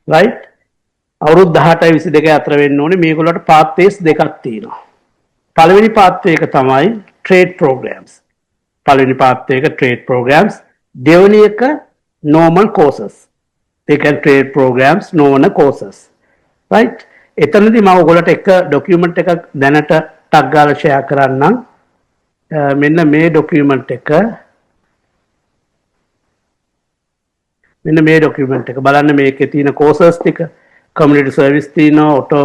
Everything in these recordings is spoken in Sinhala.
right? අවුරුදු 18යි 22 අතර වෙන්න ඕනේ. මේගොල්ලන්ට pathways දෙකක් තියෙනවා. පළවෙනි pathway එක තමයි trade programs. පළවෙනි pathway එක trade programs. දෙවෙනි එක normal courses. They can trade programs, normal courses. Right? එතනදී මම ඔයගොල්ලන්ට එක document එකක් දැනට ටග් ගාලා share කරන්නම්. මෙන්න මේ document එක බලන්න මේකේ තියෙන courses ටික community service තියෙනවා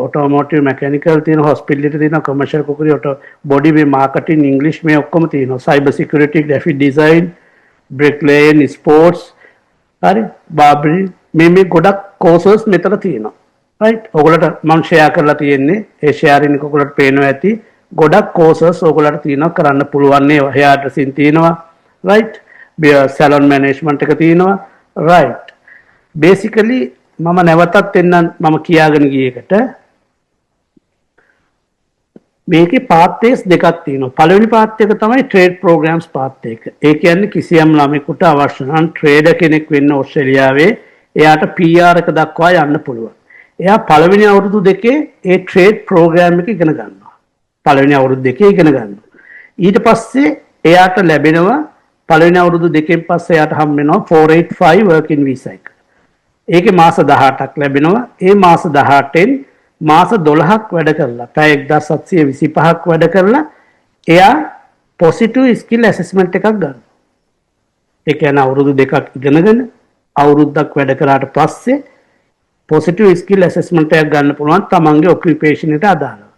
automotive mechanical තියෙනවා hospitality තියෙනවා commercial cookery auto body මේ marketing english මේ ඔක්කොම තියෙනවා cyber security graphic design bricklaying sports හරි barbering මේ ගොඩක් courses මෙතන තියෙනවා right ඔයගොල්ලන්ට මම share කරලා තියෙන්නේ ඒ sharing එක ඔයගොල්ලන්ට පේනවා ඇති ගොඩක් courses ඔයගොල්ලන්ට තියෙනවා කරන්න පුළුවන් නේ hair dressing තියෙනවා right salon management එක තියෙනවා right basically මම නැවතත් එන්නම් මම කියාගෙන ගිය එකට මේකේ pathways දෙකක් තියෙනවා පළවෙනි path එක තමයි trade programs path එක ඒ කියන්නේ කිසියම් ළමයෙකුට අවශ්‍ය නම් trader කෙනෙක් වෙන්න ඕස්ට්‍රේලියාවේ එයාට PR එක දක්වා යන්න පුළුවන් එයා පළවෙනි අවුරුදු දෙකේ ඒ trade program එක ඉගෙන ගන්නවා පළවෙනි අවුරුදු දෙකේ ඉගෙන ගන්නවා ඊට පස්සේ එයාට ලැබෙනවා පළවෙනි අවුරුදු දෙකෙන් පස්සේ එයාට හම් වෙනවා 485 working visa එක ඒකේ මාස 18ක් ලැබෙනවා. ඒ මාස 18න් මාස 12ක් වැඩ කරලා පැය 1725ක් වැඩ කරලා එයා positive skill assessment එකක් ගන්නවා. ඒ කියන්නේ අවුරුදු දෙකක් ඉගෙනගෙන අවුරුද්දක් වැඩ කරාට පස්සේ positive skill assessment එකක් ගන්න පුළුවන් තමන්ගේ occupation එකට අදාළව.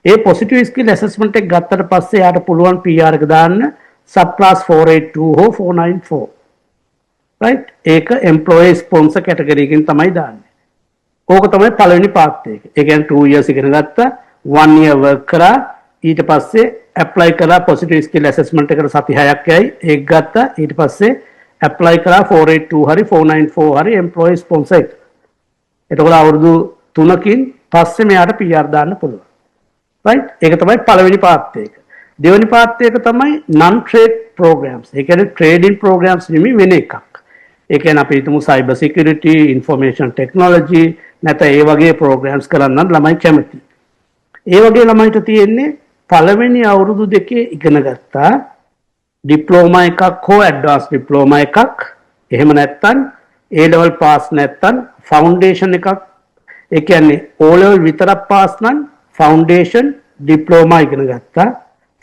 ඒ positive skill assessment එක ගත්තට පස්සේ එයාට පුළුවන් PR එක දාන්න sub class 482 හෝ 494. right ඒක employee sponsor category එකෙන් තමයි දාන්නේ. ඕක තමයි පළවෙනි path එක. ඒ කියන්නේ 2 years ඉගෙන ගත්තා 1 year work කරා ඊට පස්සේ apply කරා positive skill assessment එකට සති 6ක් යයි ඒක ගත්තා ඊට පස්සේ apply කරා 482 හරි 494 හරි employee sponsor එක. එතකොට අවුරුදු 3කින් පස්සේ මෙයාට PR දාන්න පුළුවන්. right ඒක තමයි පළවෙනි path එක. දෙවෙනි path එක තමයි non trade programs. ඒ කියන්නේ trading programs නෙමෙයි වෙන එකක්. ඒ කියන්නේ අපි හිතමු cyber security information technology නැත්නම් ඒ වගේ programs කරන්න ළමයි කැමති. ඒ වගේ ළමයිට තියෙන්නේ පළවෙනි අවුරුදු දෙකේ ඉගෙන ගත්තා diploma එකක් හෝ advanced diploma එකක් එහෙම නැත්නම් A level pass නැත්නම් foundation එකක් ඒ කියන්නේ O level විතරක් pass නම් foundation diploma ඉගෙන ගත්තා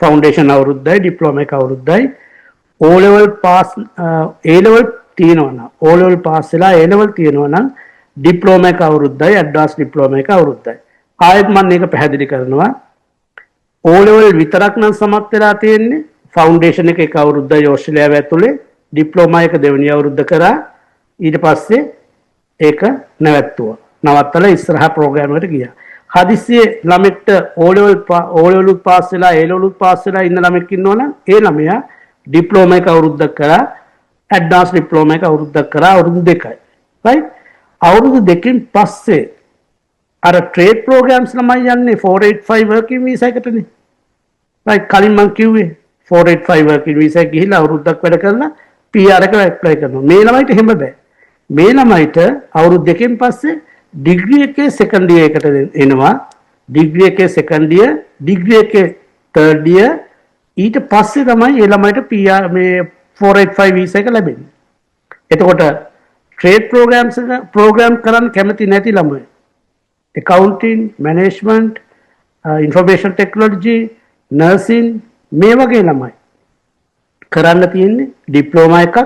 foundation අවුරුද්දයි diploma එක අවුරුද්දයි O level pass A level තියෙනවා නම් O level pass වෙලා A level තියෙනවා නම් diploma එක අවුරුද්දයි advanced diploma එක අවුරුද්දයි ආයෙත් මම මේක පැහැදිලි කරනවා O level විතරක් නම් සමත් වෙලා තියෙන්නේ foundation එක අවුරුද්දයි ඕස්ට්‍රේලියාව ඇතුලේ diploma එක දෙවෙනි අවුරුද්ද කරා ඊට පස්සේ ඒක නවත්තලා ඉස්සරහා program එකට ගියා හදිස්සියේ ළමෙක්ට O level pass වෙලා A level pass වෙලා ඉන්න ළමෙක් ඉන්නවනම් ඒ ළමයා diploma එක අවුරුද්දක් කරා advanced diploma එක අවුරුද්දක් කරා අවුරුදු දෙකයි right අවුරුදු දෙකකින් පස්සේ අර trade programs ළමයි යන්නේ 485 working visa එකටනේ right කලින් මම කිව්වේ 485 working visa එක ගිහිල්ලා අවුරුද්දක් වැඩ කරලා PR එක apply කරනවා මේ ළමයිට එහෙම බෑ මේ ළමයිට අවුරුදු දෙකකින් පස්සේ degree එකේ second year එකට එනවා degree එකේ second year degree එකේ third year ඊට පස්සේ තමයි ඒ ළමයිට PR මේ 485 visa එක ලැබෙන්නේ. එතකොට trade programs program කරන්න කැමති නැති ළමයි accounting, management, information technology, nursing මේ වගේ ළමයි කරන්න තියෙන්නේ diploma එකක්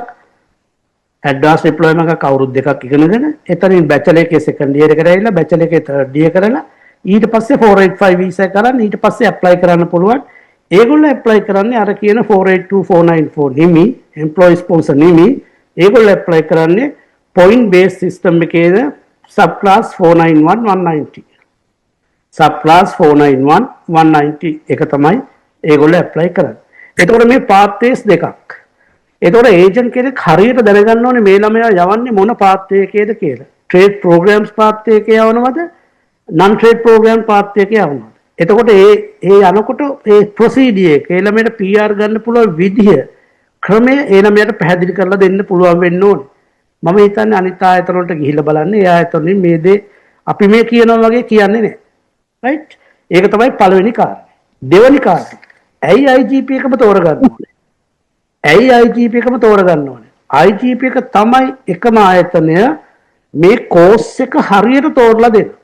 advanced diploma එකක් අවුරුදු දෙකක් ඉගෙනගෙන එතනින් bachelor එකේ second year එකට ඇවිල්ලා bachelor එකේ third year කරලා ඊට පස්සේ 485 visa කරන් ඊට පස්සේ apply කරන්න පුළුවන් ඒගොල්ලෝ apply කරන්නේ අර කියන 482 494 නෙමෙයි employee sponsor නෙමෙයි ඒගොල්ලෝ apply කරන්නේ point based system එකේද sub class 491 190 sub class 491 190 එක තමයි ඒගොල්ලෝ apply කරන්නේ එතකොට මේ pathways දෙකක් එතකොට ඒජන්ට් කෙනෙක් හරියට දැනගන්න ඕනේ මේ ළමයා යවන්නේ මොන pathway එකේද කියලා trade programs pathway එකේ යවනවද non trade program pathway එකේ යවනවද එතකොට ඒ යනකොට ඒ ප්‍රොසීඩියර් එක ඒ ළමයට PR ගන්න පුළුවන් විදිය ක්‍රමය ඒ ළමයට පැහැදිලි කරලා දෙන්න පුළුවන් වෙන්න ඕනේ. මම හිතන්නේ අනිත් ආයතන වලට ගිහිල්ලා බලන්න ඒ ආයතන මේ දේ අපි මේ කියනවා වගේ කියන්නේ නැහැ. රයිට්? ඒක තමයි පළවෙනි කාරණය. දෙවෙනි කාරණය. ඇයි IGP එකම තෝරගන්න ඕනේ? ඇයි IGP එකම තෝරගන්න ඕනේ? IGP එක තමයි එකම ආයතනය මේ කෝස් එක හරියට තෝරලා දෙන්නේ.